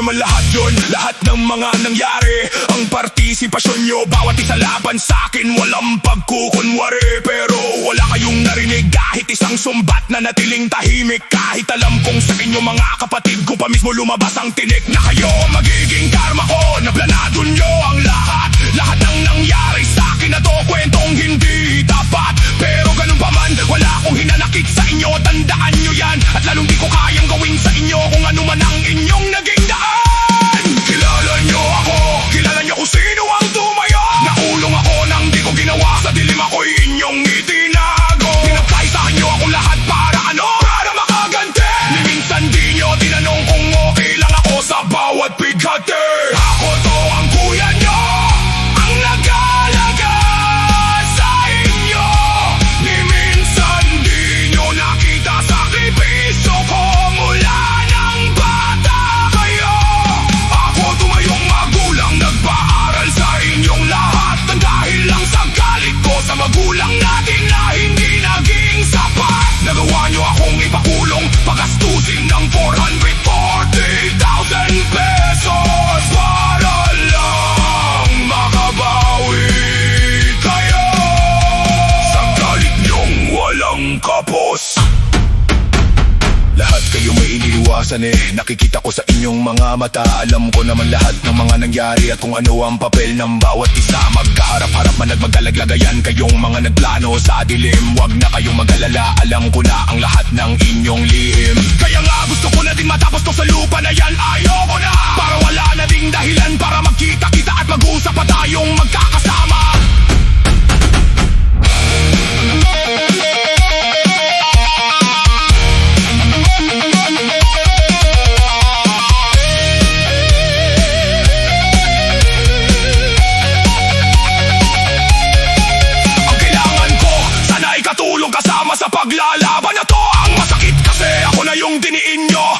naman lahat yun, lahat ng mga nangyari. Ang partisipasyon nyo, bawat isa laban sa'kin, walang pagkukunwari. Pero wala kayong narinig kahit isang sumbat na natiling tahimik. Kahit alam kong sa inyo mga kapatid ko pa mismo lumabas ang tinik. Na kayo magiging karma ko, na planado nyo ang lahat. Lahat ng nangyari sa'kin na to, kwentong hindi tapat. Pero ganun pa man, wala akong hinanakit sa inyo. Tandaan nyo yan, at lalong di ko kayang gawin sa inyo kung ano man ang inyong naging daan. Kilala nyo ako, kilala nyo kung sino ang tumayo. Nakulong ako nang di ko ginawa, sa dilim ako'y inyong itinago. Pinagkay sa inyo akong lahat para ano? Para makaganti. Ni minsan di nyo tinanong kung okay lang ako sa bawat bighati. Ako to ang kuya nyo, ang nag-alaga sa inyo. Ni minsan di nyo nakita sakripisyo ko mula nang bata kayo. Ako tumayong magulang, nagpaaral sa inyong lahat. Ang dahil lang sa galit ko sa magulang natin na hindi naging sapat. Nagawa nyo akong ipakulong, pagastusin ng 440,000 pesos para lang makabawi kayo sa galit nyong walang kapos. Lahat kayo may iniiwasan nakikita ko sa inyong mga mata. Alam ko naman lahat ng mga nangyari at kung ano ang papel ng bawat isa. Magkaharap-harap man at magkalaglagayan kayong mga nagplano sa dilim. Wag na kayong mag-alala, alam ko na ang lahat ng inyong lihim. Kaya nga gusto ko na din matapos to sa lupa na yan. Ayoko na, para wala na ding dahilan para magkita-kita at mag-usap pa tayong magkakasama. Kasama sa paglalaban na to ang masakit kasi ako na yung diniin nyo.